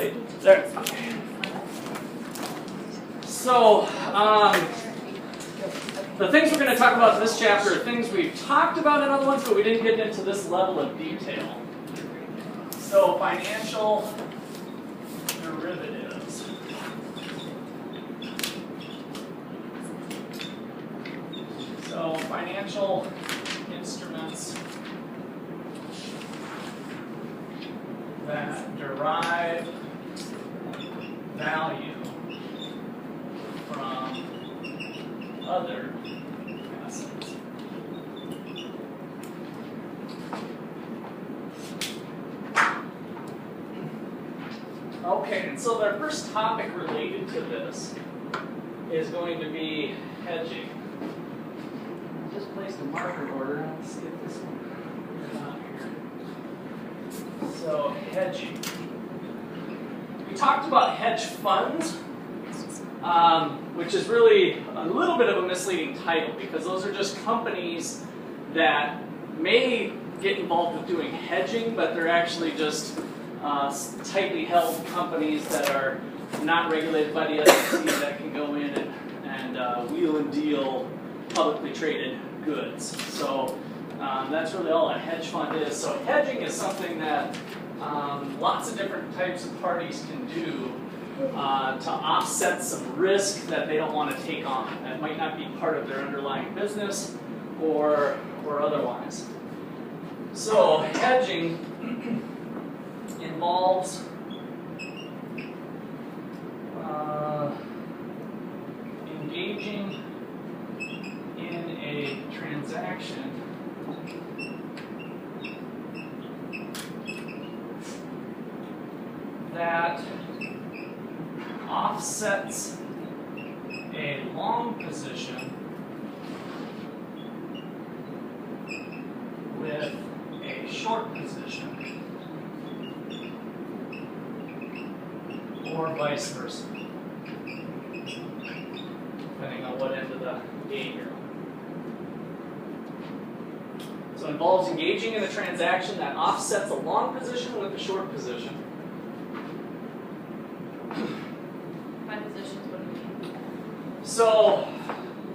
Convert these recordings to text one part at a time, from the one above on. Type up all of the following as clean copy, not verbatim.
Right there. So, the things we're going to talk about in this chapter are things we've talked about in other ones, but we didn't get into this level of detail. So, financial derivatives. So, financial instruments that derive value from other assets. Okay, and so our first topic related to this is going to be hedging. Just placed a marker order. Let's get this one out here. So, hedging. We talked about hedge funds, which is really a little bit of a misleading title because those are just companies that may get involved with doing hedging, but they're actually just tightly held companies that are not regulated by the SEC that can go in and wheel and deal publicly traded goods. So that's really all a hedge fund is. So hedging is something that lots of different types of parties can do to offset some risk that they don't want to take on. That might not be part of their underlying business or otherwise. So hedging involves engaging in a transaction that offsets a long position with a short position, or vice versa, depending on what end of the game you're on. So it involves engaging in a transaction that offsets a long position with a short position. By positions, what do you mean? So,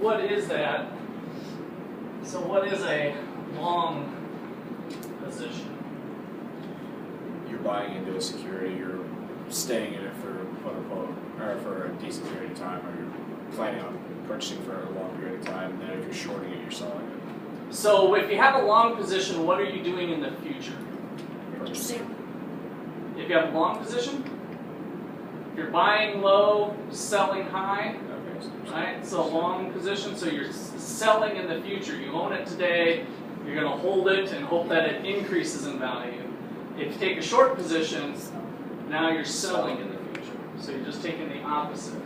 what is that? So, what is a long position? You're buying into a security, you're staying in it for quote unquote, or for a decent period of time, or you're planning on purchasing for a long period of time, and then if you're shorting it, you're selling it. So, if you have a long position, what are you doing in the future? Purchasing. If you have a long position, you're buying low, selling high, right? So long position, so you're selling in the future. You own it today, you're going to hold it and hope that it increases in value. If you take a short position, now you're selling in the future. So you're just taking the opposite.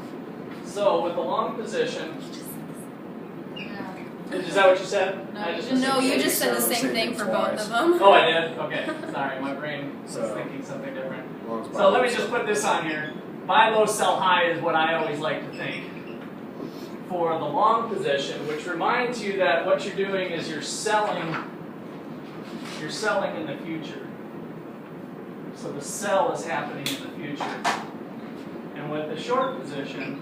So with a long position, is that what you said? No, you just said the same thing for both of them. Oh, I did? Okay. Sorry, my brain was thinking something different. So let me just put this on here. Buy low, sell high is what I always like to think for the long position, which reminds you that what you're doing is you're selling in the future. So the sell is happening in the future. And with the short position,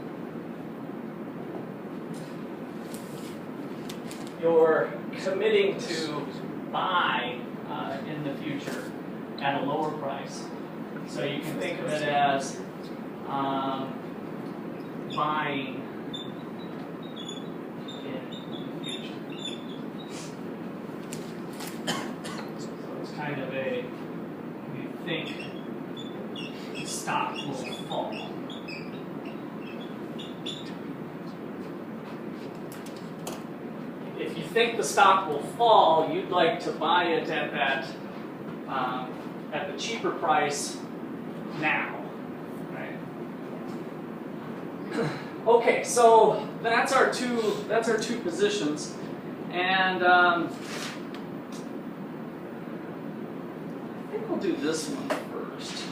you're committing to buy in the future at a lower price. So you can think of it as buying in the future. So it's kind of a, you think the stock will fall. If you think the stock will fall, you'd like to buy it at that at the cheaper price now, right? Okay, so that's our two positions, and I think we'll do this one first.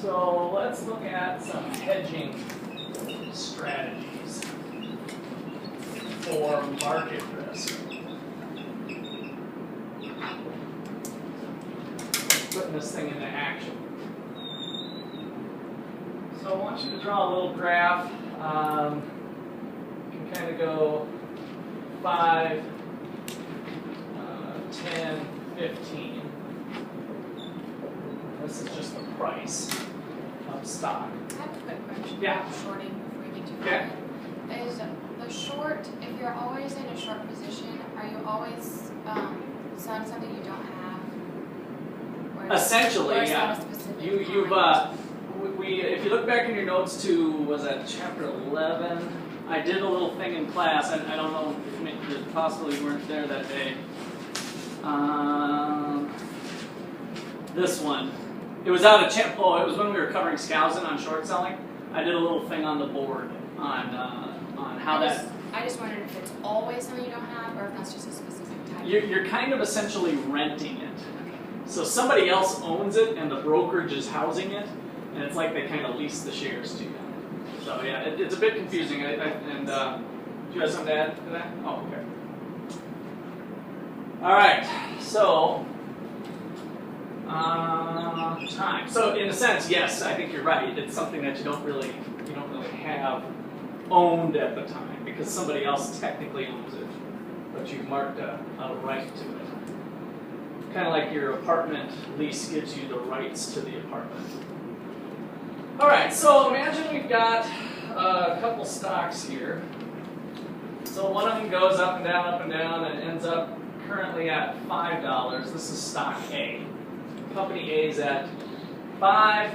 So let's look at some hedging strategies for market risk. putting this thing into action. So I want you to draw a little graph. You can kind of go 5, 10, 15. This is just the price of stock. I have a quick question Yeah. about shorting before we get too Okay. far. Is the short, if you're always in a short position, are you always selling something you don't have? Or Essentially, or is that yeah. a specific You've kind? if you look back in your notes to, was that chapter 11? I did a little thing in class, and I don't know if it's possible you weren't there that day. This one. It was out of it was when we were covering Skousen on short selling. I did a little thing on the board on how that. I just wondered if it's always something you don't have, or if that's just a specific type. You're kind of essentially renting it. Okay. So somebody else owns it, and the brokerage is housing it, and it's like they kind of lease the shares to you. So yeah, it's a bit confusing. Do you have something to add to that? Oh, okay. All right. So time. So in a sense, yes, I think you're right. It's something that you don't really have owned at the time because somebody else technically owns it, but you've marked a right to it. Kind of like your apartment lease gives you the rights to the apartment. All right, so imagine we've got a couple stocks here. So one of them goes up and down, and ends up currently at $5. This is stock A. Company A is at 5,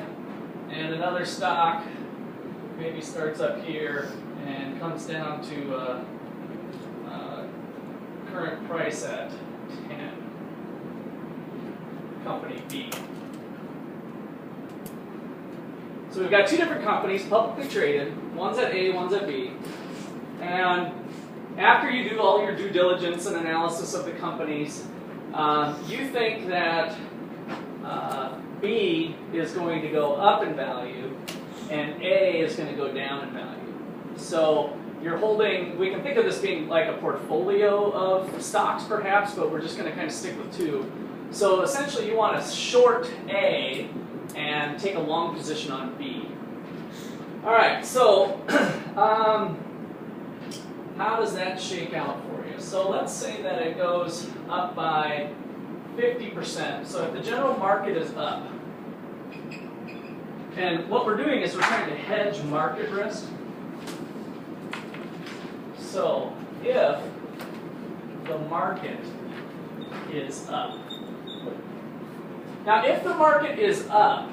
and another stock maybe starts up here and comes down to current price at 10. Company B. So we've got two different companies, publicly traded. One's at A, one's at B. And after you do all your due diligence and analysis of the companies, you think that B is going to go up in value and A is going to go down in value. So you're holding, we can think of this being like a portfolio of stocks perhaps, but we're just going to kind of stick with two. So essentially you want to short A and take a long position on B. All right, so how does that shake out for you? So let's say that it goes up by 50%. So if the general market is up, and what we're doing is we're trying to hedge market risk. So if the market is up, now if the market is up,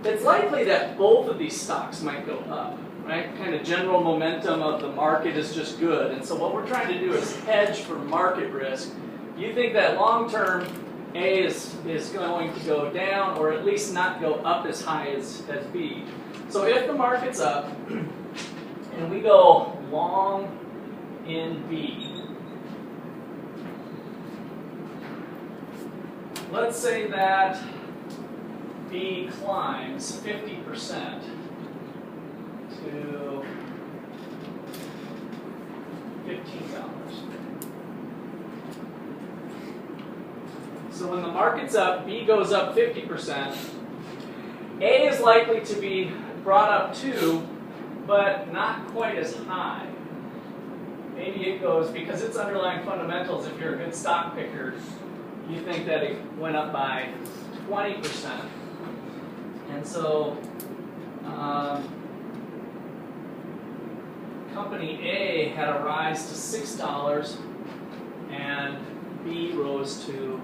it's likely that both of these stocks might go up, right? Kind of general momentum of the market is just good. And so what we're trying to do is hedge for market risk. You think that long term A is going to go down or at least not go up as high as B. So if the market's up and we go long in B, let's say that B climbs 50% to $15. So when the market's up, B goes up 50%. A is likely to be brought up too, but not quite as high. Maybe it goes, because its underlying fundamentals, if you're a good stock picker, you think that it went up by 20%. And so company A had a rise to $6 and B rose to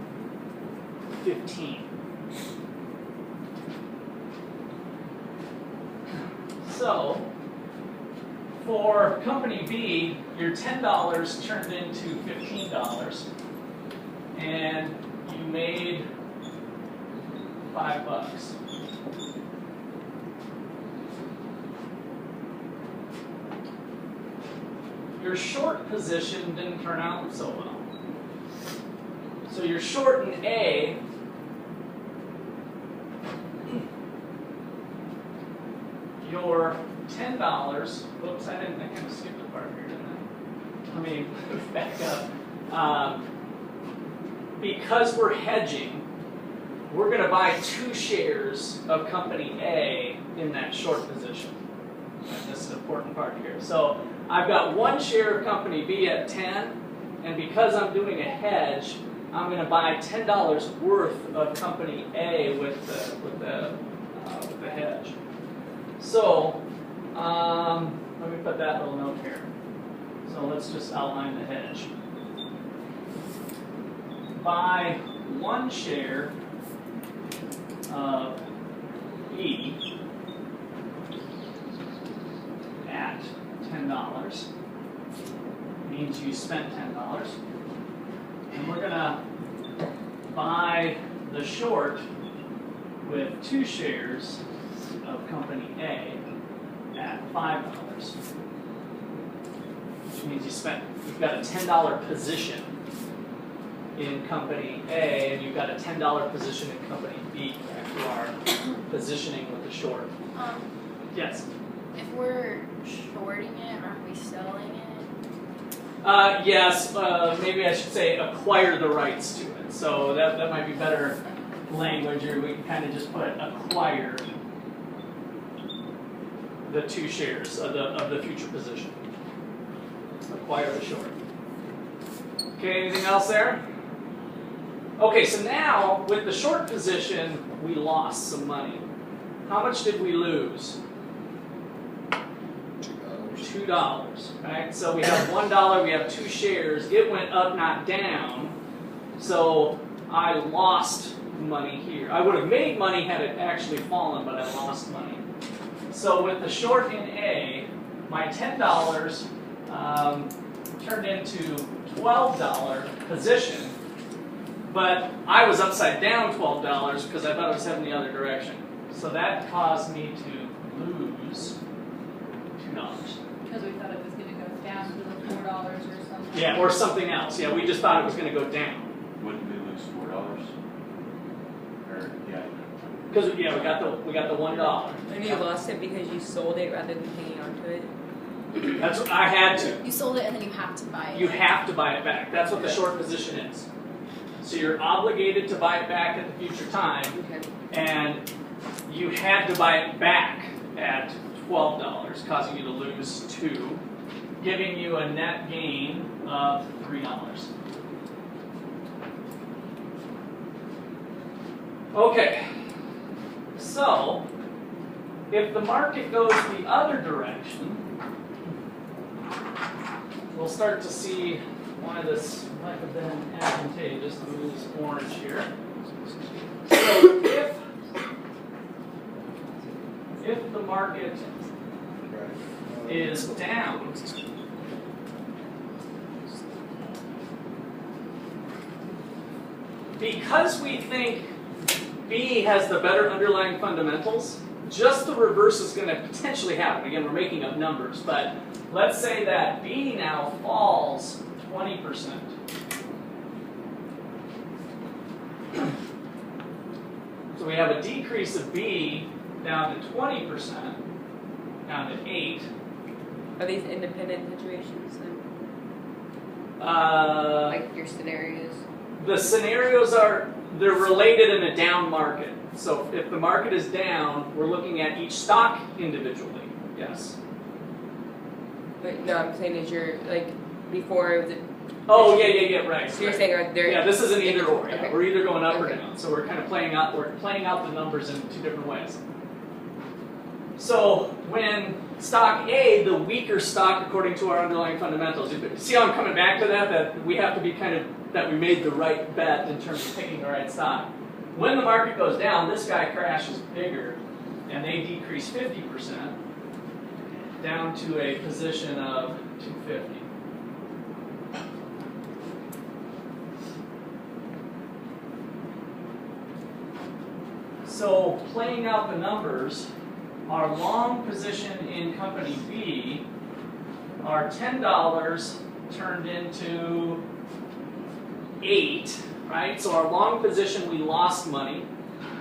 15. So for company B, your $10 turned into $15 and you made $5. Your short position didn't turn out so well. So you're short in A. Your $10, whoops, I kind of skipped a part here, didn't I? Let me back up. Because we're hedging, we're going to buy 2 shares of company A in that short position. And this is an important part here. So I've got 1 share of company B at 10, and because I'm doing a hedge, I'm going to buy $10 worth of company A with the hedge. So let me put that little note here. So let's just outline the hedge. Buy 1 share of E at $10 means you spent $10. And we're going to buy the short with 2 shares of company A at $5, which means you've got a $10 position in company A, and you've got a $10 position in company B. You are positioning with the short. Yes? If we're shorting it, aren't we selling it? Yes, maybe I should say acquire the rights to it. So that might be better language, or we can kind of just put acquire the 2 shares of the future position. Acquire the short. Okay, anything else there? Okay, so now with the short position, we lost some money. How much did we lose? $2. Right? So we have $1, we have 2 shares. It went up, not down. So I lost money here. I would have made money had it actually fallen, but I lost money. So with the short in A, my $10 turned into $12 position, but I was upside down $12 because I thought it was heading the other direction. So that caused me to lose $2. Because we thought it was going to go down to the $4 or something. Yeah, or something else. Yeah, we just thought it was going to go down. Wouldn't we lose $4? Or yeah. Because we got the $1. And you lost it because you sold it rather than hanging on to it? That's what I had to. You sold it and then you have to buy it. You have to buy it back. That's what the short position is. So you're obligated to buy it back at the future time, Okay. and you had to buy it back at $12, causing you to lose $2, giving you a net gain of $3. Okay, so if the market goes the other direction, we'll start to see why this might have been advantageous to move this orange here. So if the market is down, because we think B has the better underlying fundamentals, just the reverse is going to potentially happen. Again, we're making up numbers, but let's say that B now falls 20%. So we have a decrease of B down to 20%, down to 8. Are these independent situations then? Like your scenarios? The scenarios they're related in a down market. So if the market is down, we're looking at each stock individually. Yes. But no, I'm saying is you're like before was it? Oh yeah, right. So you're right. saying they're Yeah, this is an either or. Yeah. Okay. We're either going up or Okay. down. So we're kind of playing out the numbers in 2 different ways. So when stock A, the weaker stock according to our underlying fundamentals, see how I'm coming back to that we have to be that we made the right bet in terms of picking the right stock. When the market goes down, this guy crashes bigger, and they decrease 50% down to a position of 250. So playing out the numbers, our long position in company B, our $10 turned into 8, right? So our long position, we lost money.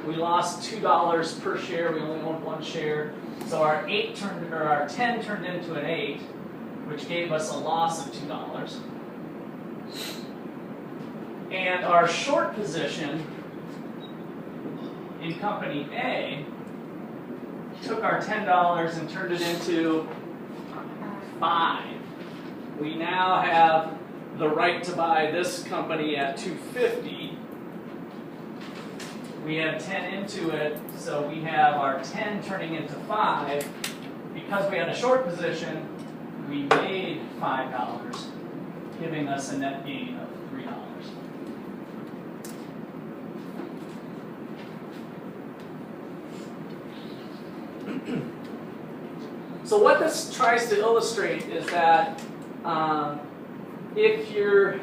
We lost $2 per share. We only owned 1 share. So our 10 turned into an 8, which gave us a loss of $2. And our short position in company A, took our $10 and turned it into 5. We now have the right to buy this company at $2.50. We have 10 into it, so we have our 10 turning into 5. Because we had a short position, we made $5, giving us a net gain of $3. So what this tries to illustrate is that if you're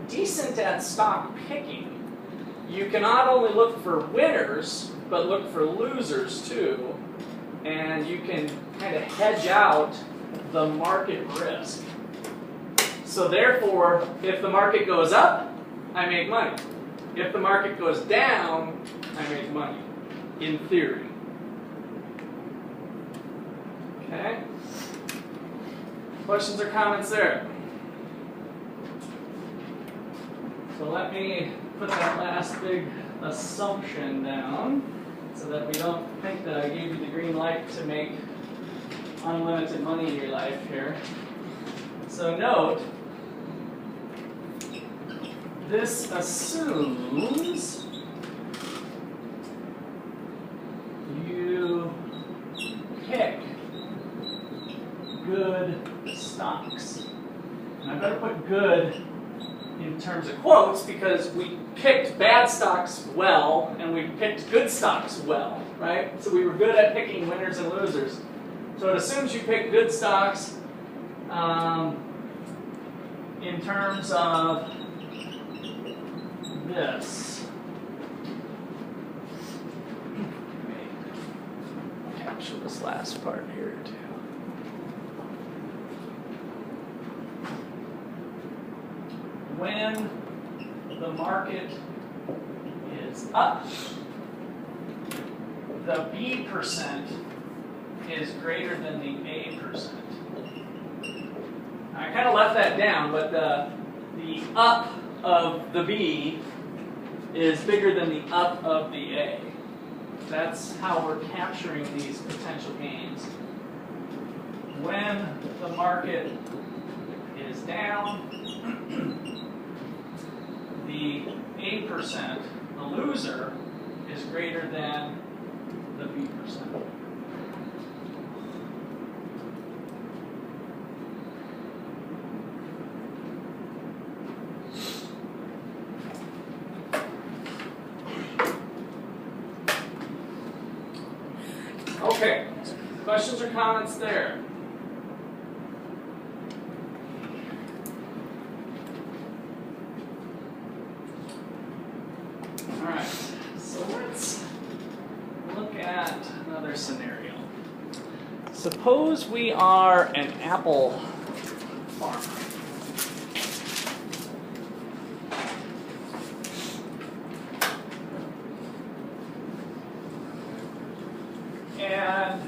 decent at stock picking, you can not only look for winners, but look for losers too, and you can kind of hedge out the market risk. So therefore, if the market goes up, I make money. If the market goes down, I make money, in theory. Okay? Questions or comments there? So let me put that last big assumption down so that we don't think that I gave you the green light to make unlimited money in your life here. So note, this assumes you pick good stocks. And I better put good in terms of quotes because we picked bad stocks well and we picked good stocks well, right? So we were good at picking winners and losers. So it assumes you pick good stocks in terms of this. Let me capture this last part here too. When the market is up, the B percent is greater than the A percent. I kind of left that down, but the up of the B is bigger than the up of the A. That's how we're capturing these potential gains. When the market is down, the A percent, the loser, is greater than the B percent. Okay, questions or comments there? All right, so let's look at another scenario. Suppose we are an apple farmer. And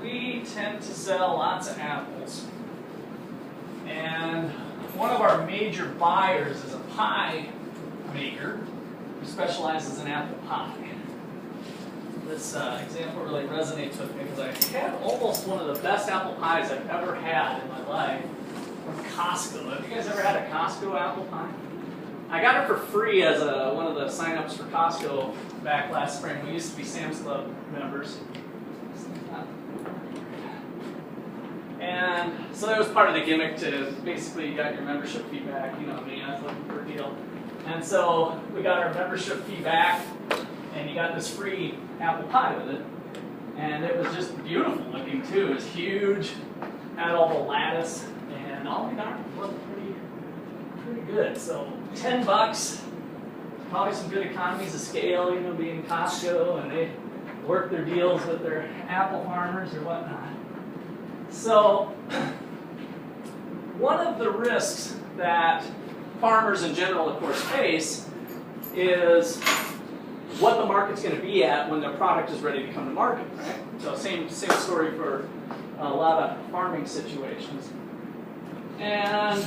we tend to sell lots of apples. And one of our major buyers is a pie maker who specializes in apple pie. This example really resonates with me because I had almost one of the best apple pies I've ever had in my life from Costco. Have you guys ever had a Costco apple pie? I got it for free as one of the sign-ups for Costco back last spring. We used to be Sam's Club members. And so that was part of the gimmick to basically you got your membership fee back. You know me, I was looking for a deal. And so we got our membership fee back, and you got this free apple pie with it. And it was just beautiful looking too. It was huge, had all the lattice, and all in all, it looked pretty good. So $10, probably some good economies of scale, you know, being Costco, and they work their deals with their apple farmers or whatnot. So one of the risks that farmers in general, of course, face is what the market's going to be at when their product is ready to come to market, right? So same story for a lot of farming situations. And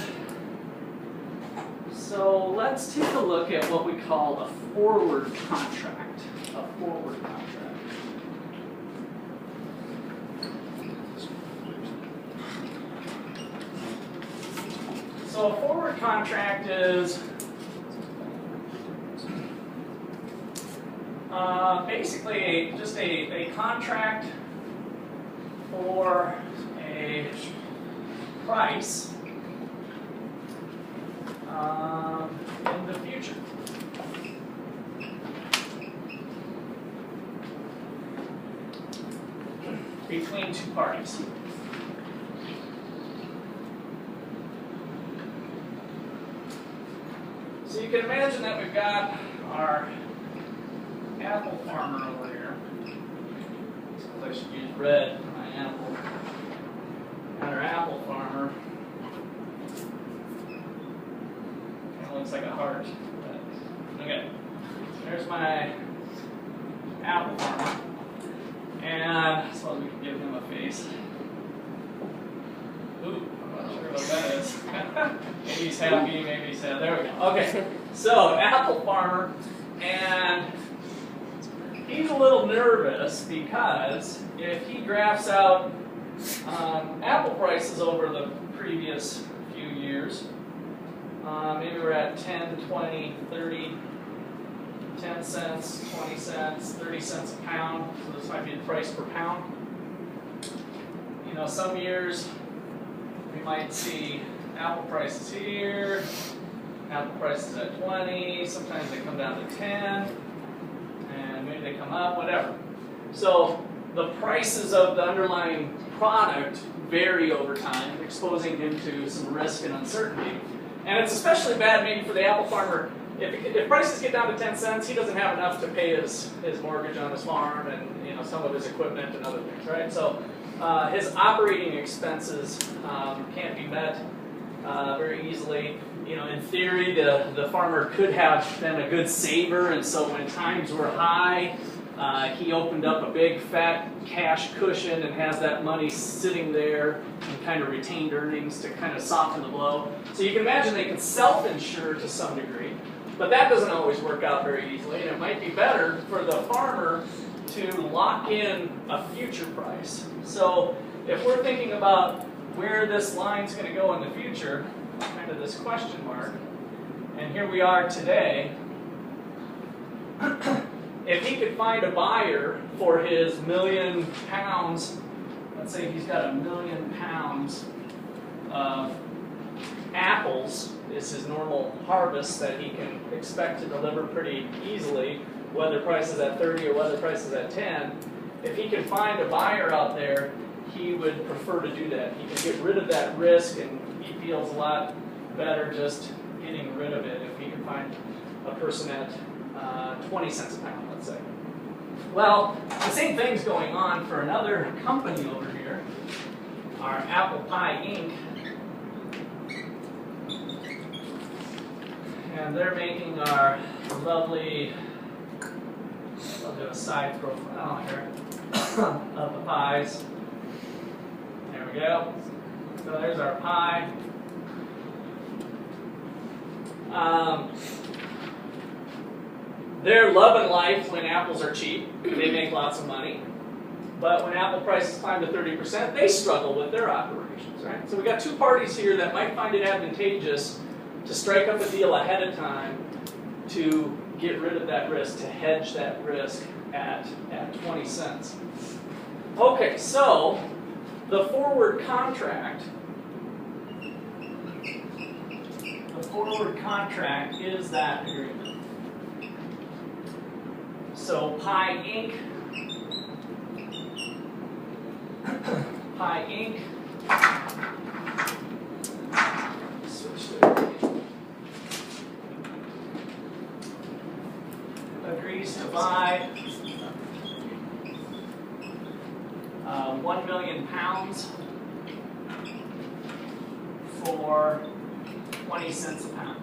So let's take a look at what we call a forward contract. A forward contract. So a forward contract is basically just a contract for a price in the future. Between two parties. So you can imagine that we've got our apple farmer over here. So I should use red for my apple. Got our apple farmer. Kind of looks like a heart. But okay, there's my apple farmer. And I suppose we can give him a face. Ooh, I'm not sure what that is. Maybe he's happy, maybe he's sad. There we go. Okay, so apple farmer, and he's a little nervous because if he graphs out apple prices over the previous few years, maybe we're at 10, 20, 30, 10 cents, 20 cents, 30 cents a pound. So this might be the price per pound. You know, some years we might see apple prices here, apple prices at 20, sometimes they come down to 10, and maybe they come up, whatever. So the prices of the underlying product vary over time, exposing him to some risk and uncertainty. And it's especially bad maybe for the apple farmer. If prices get down to 10 cents, he doesn't have enough to pay his mortgage on his farm and some of his equipment and other things, right? So his operating expenses can't be met very easily. In theory, the farmer could have been a good saver, and so when times were high, he opened up a big fat cash cushion and has that money sitting there in kind of retained earnings to kind of soften the blow. So you can imagine they can self-insure to some degree. But that doesn't always work out very easily, and it might be better for the farmer to lock in a future price. So if we're thinking about where this line's going to go in the future, kind of this question mark, and here we are today, if he could find a buyer for his 1,000,000 pounds, let's say he's got 1,000,000 pounds of apples, is his normal harvest that he can expect to deliver pretty easily, whether price is at 30 or whether price is at 10. If he can find a buyer out there, he would prefer to do that. He can get rid of that risk, and he feels a lot better just getting rid of it if he can find a person at 20 cents a pound, let's say. Well, the same thing's going on for another company over here, our Apple Pie Inc. And they're making our lovely, I'll do a side profile here of the pies. There we go. So there's our pie. They're loving life when apples are cheap. They make lots of money. But when apple prices climb to 30%, they struggle with their operations, right? So we got two parties here that might find it advantageous to strike up a deal ahead of time to get rid of that risk, to hedge that risk at 20 cents. Okay, so the forward contract is that agreement. So Pie Inc. Switch there. Agrees to buy 1,000,000 pounds for 20 cents a pound.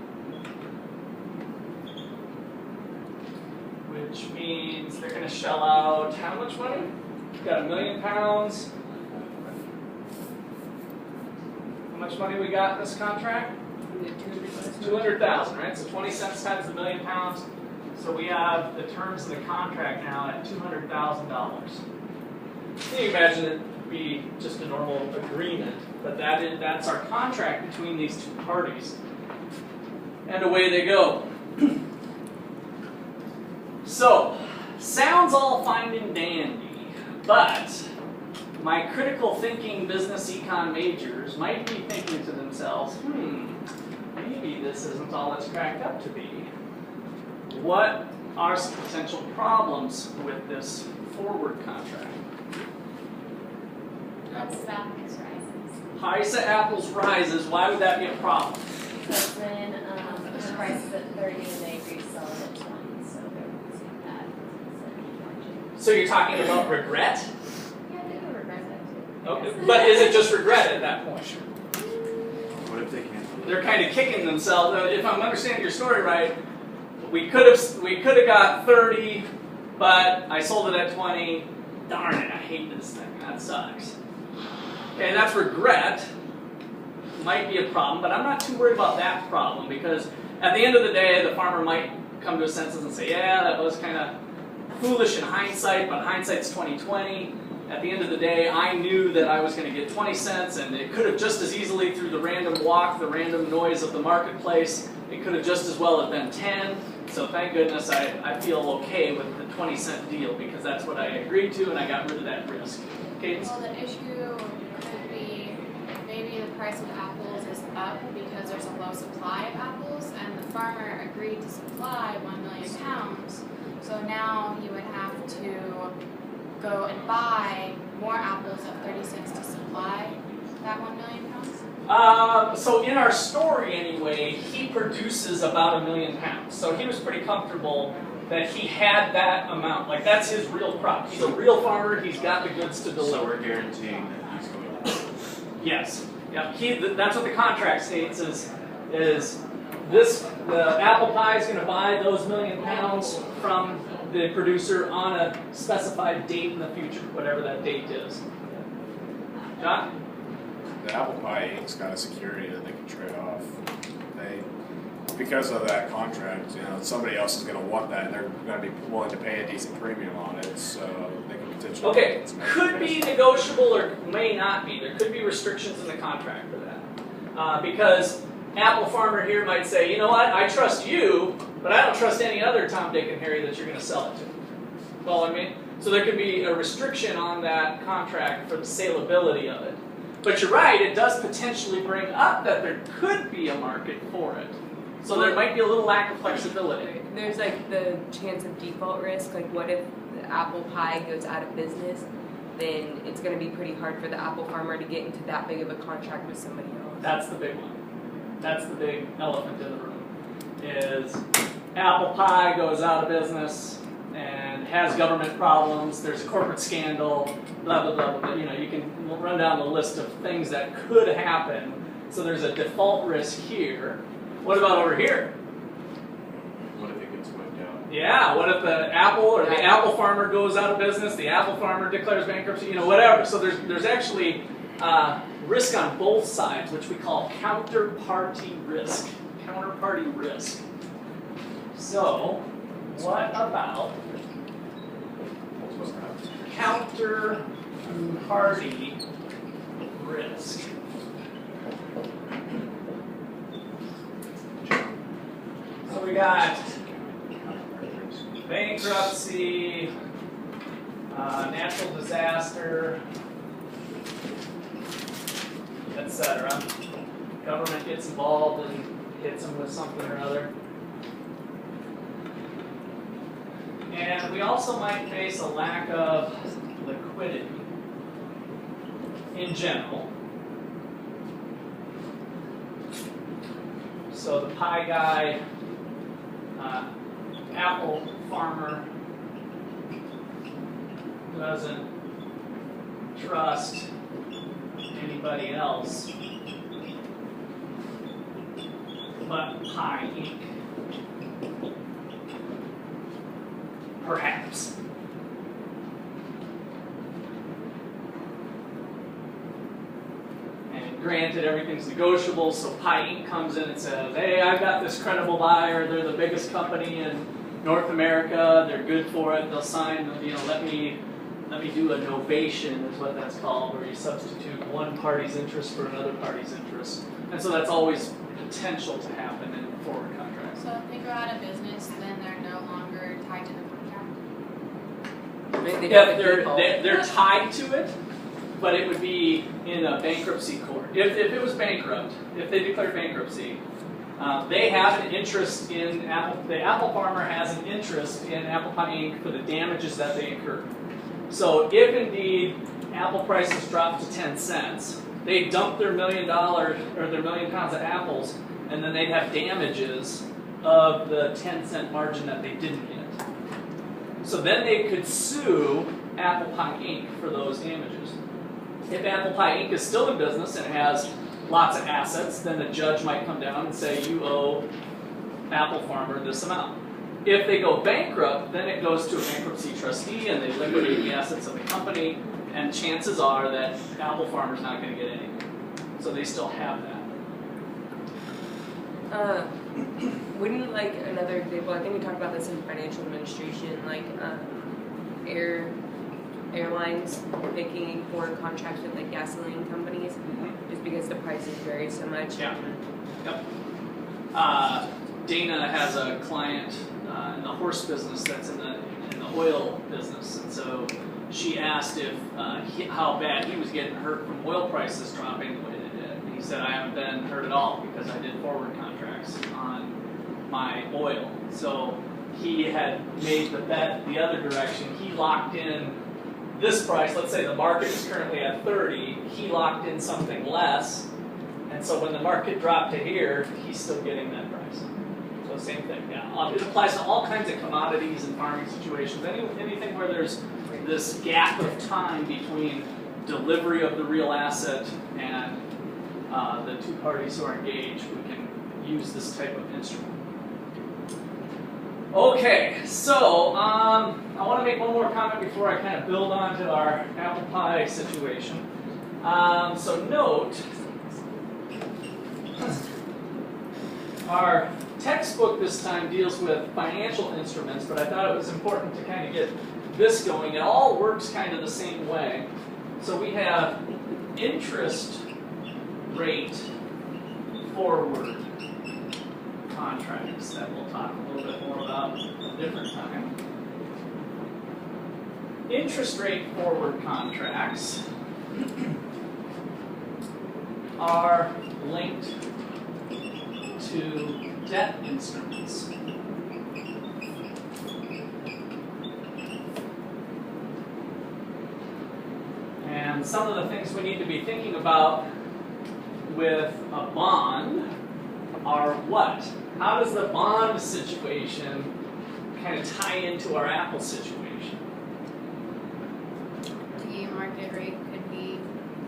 Which means they're going to shell out how much money? We've got 1,000,000 pounds. How much money we got in this contract? 200,000, right? So 20 cents times the million pounds. So we have the terms of the contract now at $200,000. Can you imagine it be just a normal agreement, but that's our contract between these two parties. And away they go. So, sounds all fine and dandy, but my critical thinking business econ majors might be thinking to themselves, maybe this isn't all it's cracked up to be. What are some potential problems with this forward contract? Price of apples rises. Price of apples rises, why would that be a problem? Because then the price is at 30 and they agree to sell it at 20, so they're losing that percentage margin. So you're talking about regret? Yeah, they can regret that too. Okay, but is it just regret at that point? What if they can't? They're kind of kicking themselves. If I'm understanding your story right, we could have got 30, but I sold it at 20. Darn it, I hate this thing. That sucks. Okay, that's regret. Might be a problem, but I'm not too worried about that problem because at the end of the day, the farmer might come to his senses and say, yeah, that was kind of foolish in hindsight, but hindsight's 20/20. At the end of the day, I knew that I was going to get 20 cents, and it could have just as easily, through the random walk, the random noise of the marketplace, it could have just as well have been 10. So thank goodness I feel okay with the 20-cent deal because that's what I agreed to, and I got rid of that risk. Okay. Well, the issue could be maybe the price of apples is up because there's a low supply of apples, and the farmer agreed to supply 1 million pounds. So now he would have to go and buy more apples at 30 cents to supply that 1 million pounds? So in our story anyway, he produces about 1 million pounds. So he was pretty comfortable that he had that amount. Like that's his real crop. He's a real farmer. He's got the goods to deliver. So we're guaranteeing that he's going to. Yes. Yeah. That's what the contract states is the apple pie is going to buy those 1 million pounds from the producer on a specified date in the future, whatever that date is. John? The apple pie Inc.'s got a security that they can trade off. Because of that contract, somebody else is going to want that, and they're going to be willing to pay a decent premium on it, so they can potentially. Okay, could be negotiable or may not be. There could be restrictions in the contract for that. Because apple farmer here might say, you know what, I trust you, but I don't trust any other Tom, Dick, and Harry that you're going to sell it to. Well, I mean, so there could be a restriction on that contract for the saleability of it. But you're right, it does potentially bring up that there could be a market for it. So there might be a little lack of flexibility. There's like the chance of default risk, like what if the apple pie goes out of business, then it's going to be pretty hard for the apple farmer to get into that big of a contract with somebody else. That's the big one. That's the big elephant in the room. Is apple pie goes out of business and has government problems, there's a corporate scandal, blah, blah, blah, blah. You can run down the list of things that could happen. So there's a default risk here. What about over here? What if it gets wiped out? Yeah, what if the apple or the apple farmer goes out of business, the apple farmer declares bankruptcy, whatever. So there's actually risk on both sides, which we call counterparty risk. Counterparty risk. So, what about counterparty risk? So we got bankruptcy, natural disaster, etc. Government gets involved and hits them with something or other. And we also might face a lack of liquidity in general. So the pie guy, apple farmer doesn't trust anybody else but Pie Inc. Perhaps. And granted, everything's negotiable, so Pi Inc. comes in and says, hey, I've got this credible buyer, they're the biggest company in North America, they're good for it, they'll sign, let me do a novation is what that's called, where you substitute one party's interest for another party's interest. And so that's always potential to happen in forward contracts. So if they go out of business, then they're no longer tied to the contract. Maybe they Yeah, have a default. they're tied to it, but it would be in a bankruptcy court. If it was bankrupt, if they declared bankruptcy, they have an interest in Apple. The apple farmer has an interest in Apple Pie Inc. for the damages that they incur. So if indeed apple prices drop to 10 cents, they dump their $1 million or their 1,000,000 pounds of apples, and then they'd have damages of the 10-cent margin that they didn't get. So then they could sue Apple Pie Inc. for those damages. If Apple Pie Inc. is still in business and has lots of assets, then the judge might come down and say, you owe apple farmer this amount. If they go bankrupt, then it goes to a bankruptcy trustee and they liquidate the assets of the company, and chances are that apple farmer's not going to get anything. So they still have that. Wouldn't like another example, I think we talked about this in financial administration, like airlines making forward contracts with like gasoline companies, just because the prices vary so much. Yeah. Yep. Dana has a client in the horse business that's in the oil business, and so she asked if how bad he was getting hurt from oil prices dropping the way they did. And he said, I haven't been hurt at all because I did forward contracts on my oil. So he had made the bet the other direction. He locked in this price. Let's say the market is currently at 30. He locked in something less, and so when the market dropped to here, he's still getting that price. So same thing. Yeah, it applies to all kinds of commodities and farming situations. Anything where there's this gap of time between delivery of the real asset and the two parties who are engaged, we can use this type of instrument. Okay, so I want to make one more comment before I kind of build on to our apple pie situation. So note, our textbook this time deals with financial instruments, but I thought it was important to kind of get this going. It all works kind of the same way. So we have interest rate forward contracts that we'll talk a little bit more about a different time. Interest rate forward contracts are linked to debt instruments. And some of the things we need to be thinking about with a bond are what? How does the bond situation kind of tie into our Apple situation? The market rate could be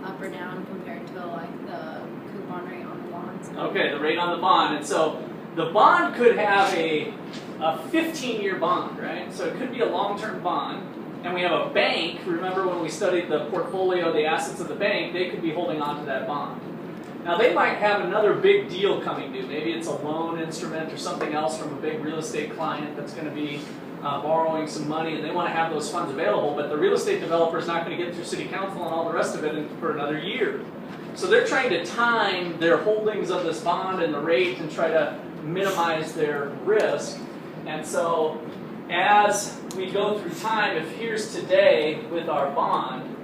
up or down compared to like the coupon rate on the bonds. Okay, the rate on the bond. And so the bond could have a 15-year bond, right? So it could be a long-term bond. And we have a bank. Remember when we studied the portfolio, the assets of the bank, they could be holding on to that bond. Now they might have another big deal coming due. Maybe it's a loan instrument or something else from a big real estate client that's going to be borrowing some money, and they want to have those funds available, but the real estate developer is not going to get through city council and all the rest of it for another year. So they're trying to time their holdings of this bond and the rate and try to minimize their risk. And so as we go through time, if here's today with our bond,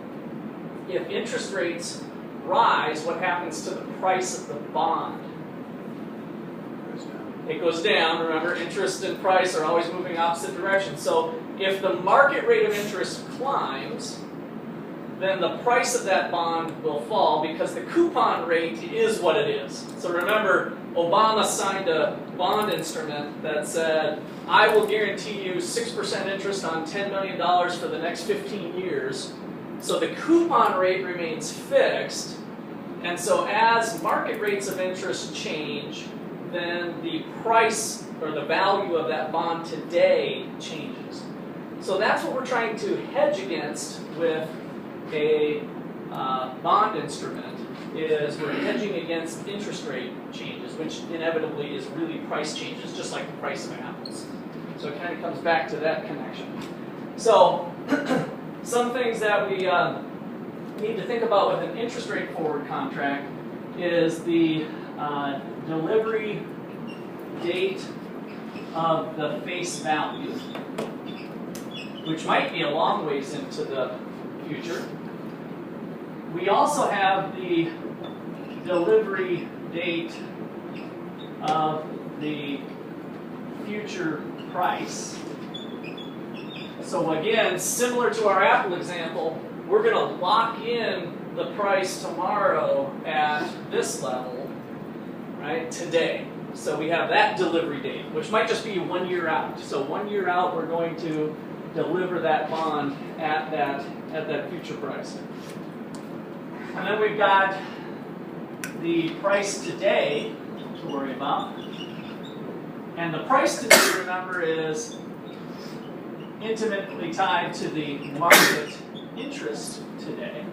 if interest rates rise, what happens to the price of the bond? It goes down. Remember, interest and price are always moving opposite directions. So if the market rate of interest climbs, then the price of that bond will fall because the coupon rate is what it is. So remember, Obama signed a bond instrument that said, I will guarantee you 6% interest on $10 million for the next 15 years. So the coupon rate remains fixed, and so as market rates of interest change, then the price or the value of that bond today changes. So that's what we're trying to hedge against with a bond instrument. is we're hedging against interest rate changes, which inevitably is really price changes, just like the price of apples. So it kind of comes back to that connection. So some things that we need to think about with an interest rate forward contract is the delivery date of the face value, which might be a long ways into the future. We also have the delivery date of the future price. So again, similar to our Apple example, we're going to lock in the price tomorrow at this level, right, today. So we have that delivery date, which might just be 1 year out. So 1 year out, we're going to deliver that bond at that future price. And then we've got the price today to worry about. And the price today, remember, is intimately tied to the market interest today.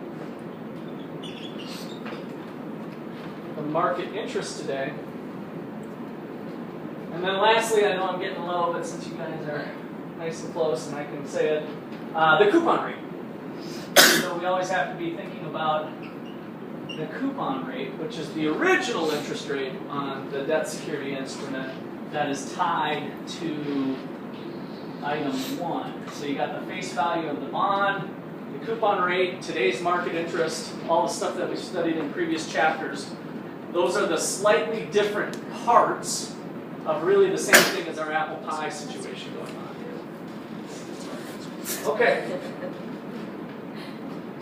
The market interest today. And then lastly, I know I'm getting low, but since you guys are nice and close and I can say it, the coupon rate. So we always have to be thinking about the coupon rate, which is the original interest rate on the debt security instrument that is tied to item 1. So you got the face value of the bond, the coupon rate, today's market interest, all the stuff that we studied in previous chapters. Those are the slightly different parts of really the same thing as our apple pie situation going on here. Okay.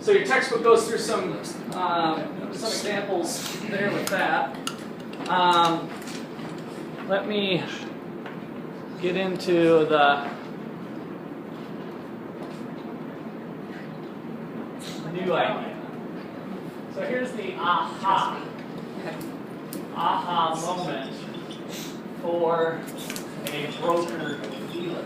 So your textbook goes through some examples there with that. Let me get into the new idea. So here's the aha moment for a broker dealer.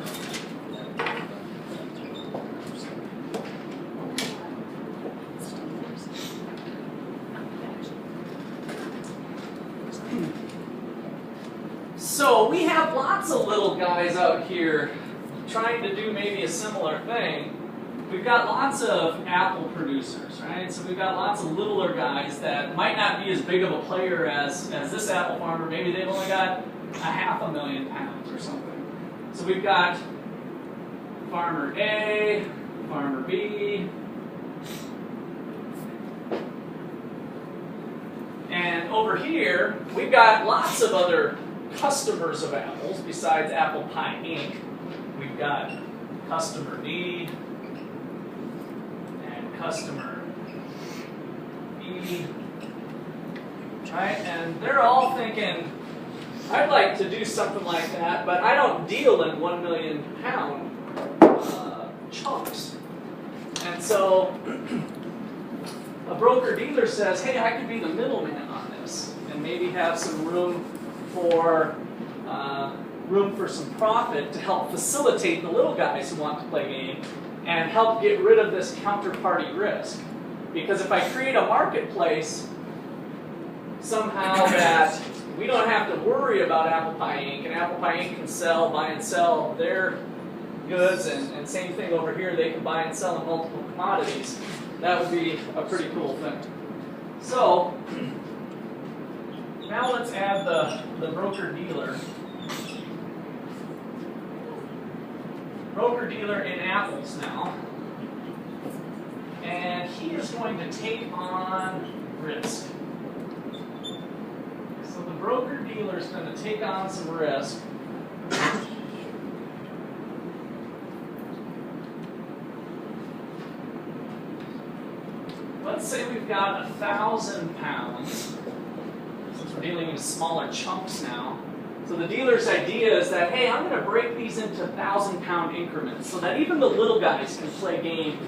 So we have lots of little guys out here trying to do maybe a similar thing. We've got lots of apple producers, right? So we've got lots of littler guys that might not be as big of a player as this apple farmer. Maybe they've only got 500,000 pounds or something. So we've got farmer A, farmer B, and over here we've got lots of other customers of apples besides Apple Pie Inc. We've got customer D and customer E, right? And they're all thinking, I'd like to do something like that, but I don't deal in 1 million pound chunks. And so a broker dealer says, hey, I could be the middleman on this and maybe have some room for some profit to help facilitate the little guys who want to play game and help get rid of this counterparty risk. Because if I create a marketplace somehow that we don't have to worry about Apple Pie Inc. and Apple Pie Inc. can buy and sell their goods, and same thing over here, they can buy and sell in multiple commodities, that would be a pretty cool thing. So now let's add the broker-dealer. Broker-dealer in apples now. And he is going to take on risk. So the broker-dealer is going to take on some risk. Let's say we've got 1,000 pounds. Since we're dealing in smaller chunks now. So the dealer's idea is that, hey, I'm going to break these into 1,000-pound increments so that even the little guys can play game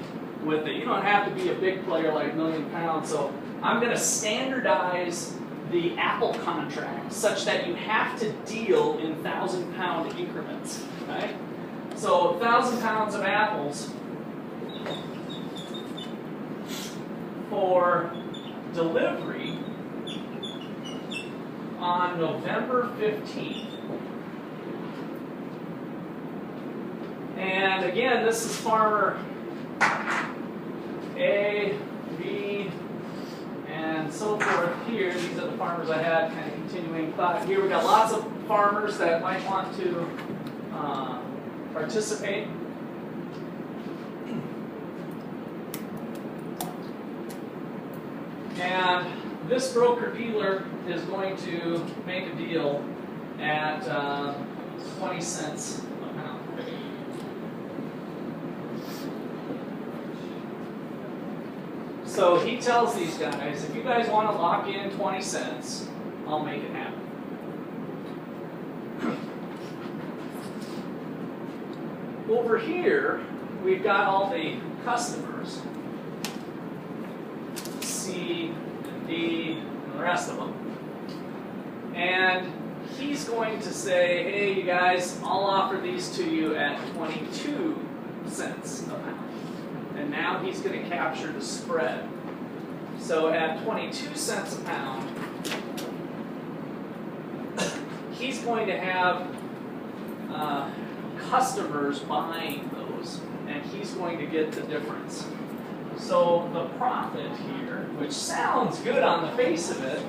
with it. You don't have to be a big player like 1 million pounds. So I'm going to standardize the apple contract such that you have to deal in 1,000-pound increments, right? So 1,000 pounds of apples for delivery on November 15th. And again, this is farmer A, B, and so forth here. These are the farmers I had kind of continuing thought. Here we've got lots of farmers that might want to participate. And this broker-dealer is going to make a deal at 20 cents a pound. So he tells these guys, if you guys want to lock in 20 cents, I'll make it happen. Over here, we've got all the customers, C and D and the rest of them. And he's going to say, hey, you guys, I'll offer these to you at 22 cents a pound. And now he's going to capture the spread. So at 22 cents a pound, he's going to have customers buying those, and he's going to get the difference. So the profit here, which sounds good on the face of it,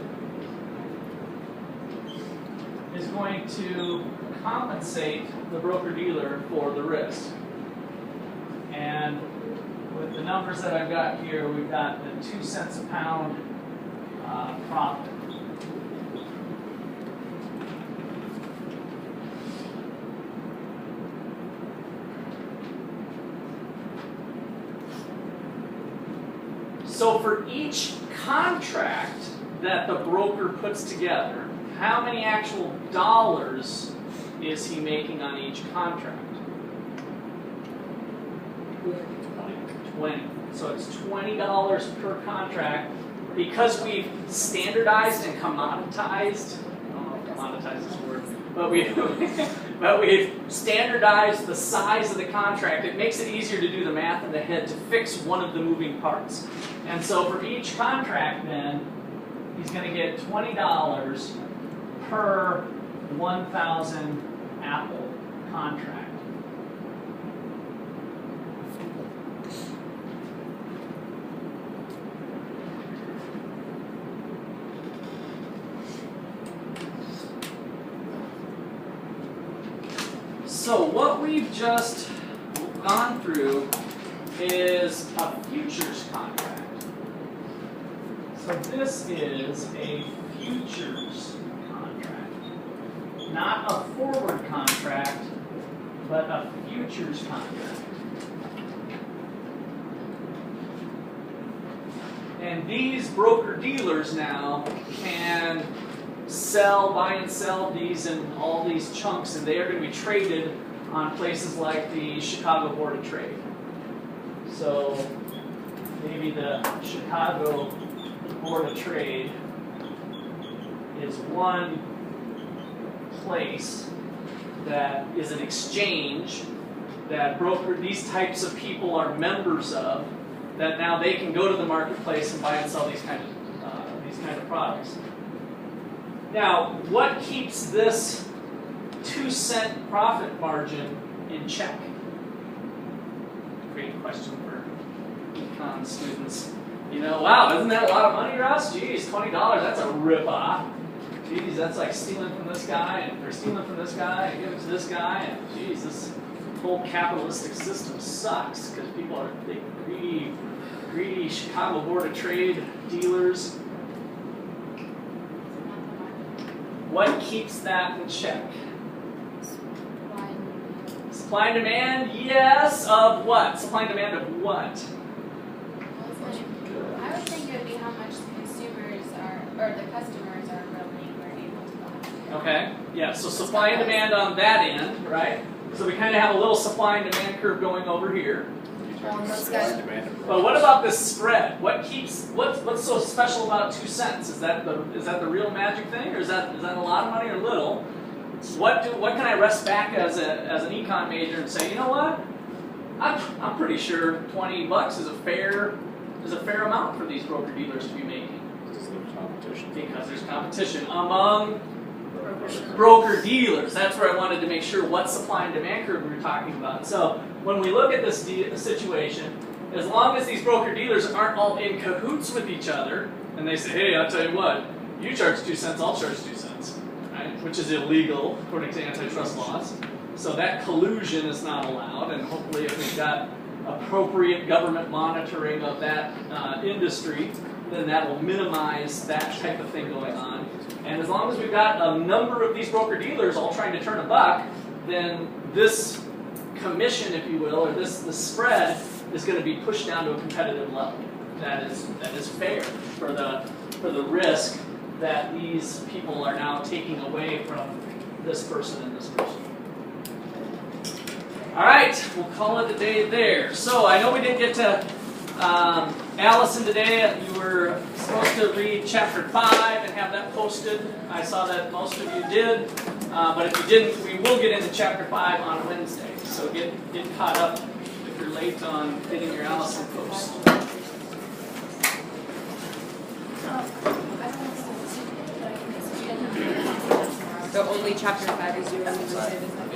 is going to compensate the broker-dealer for the risk. And with the numbers that I've got here, we've got the 2 cents a pound profit. So for each contract that the broker puts together, how many actual dollars is he making on each contract? 20. So it's $20 per contract because we've standardized and commoditized. I don't know if commoditized is a word, but we've standardized the size of the contract. It makes it easier to do the math in the head to fix one of the moving parts. And so for each contract, then he's going to get $20 per 1,000 apple contract. So what we've just gone through is a futures contract. So this is a futures contract. Not a forward contract, but a futures contract. And these broker-dealers now can buy and sell these in all these chunks, and they are going to be traded on places like the Chicago Board of Trade. So maybe the Chicago Board of Trade is one place that is an exchange that these types of people are members of, that now they can go to the marketplace and buy and sell these kind of products. Now, what keeps this 2-cent profit margin in check? Great question for econ students. You know, wow, isn't that a lot of money, Russ? Geez, $20, that's a rip-off. Geez, that's like stealing from this guy, and they're stealing from this guy, and give it to this guy, and geez, this whole capitalistic system sucks because people are greedy Chicago Board of Trade dealers. What keeps that in check? Supply and demand, yes, of what? Supply and demand of what? I would think it would be how much the consumers are, or the customers are willing or able to buy. Okay, yeah, so supply and demand on that end, right? So we kind of have a little supply and demand curve going over here. But what about this spread? What's so special about 2 cents? Is that the real magic thing, or is that a lot of money or little? What can I rest back as an econ major and say, you know what? I'm pretty sure $20 is a fair amount for these broker dealers to be making. competition. Because there's competition among broker dealers. That's where I wanted to make sure what supply and demand curve we were talking about. So when we look at this situation, as long as these broker dealers aren't all in cahoots with each other, and they say, hey, I'll tell you what, you charge 2 cents, I'll charge 2 cents, right? Which is illegal according to antitrust laws. So that collusion is not allowed, and hopefully if we've got appropriate government monitoring of that industry, then that will minimize that type of thing going on. And as long as we've got a number of these broker dealers all trying to turn a buck, then this commission, if you will, or this spread is going to be pushed down to a competitive level. That is fair for the risk that these people are now taking away from this person and this person. All right, we'll call it a day there. So I know we didn't get to Allison today. You were supposed to read chapter 5 and have that posted. I saw that most of you did, but if you didn't, we will get into chapter 5 on Wednesday. So get caught up if you're late on getting your Allison post. So only chapter 5 is due on Wednesday.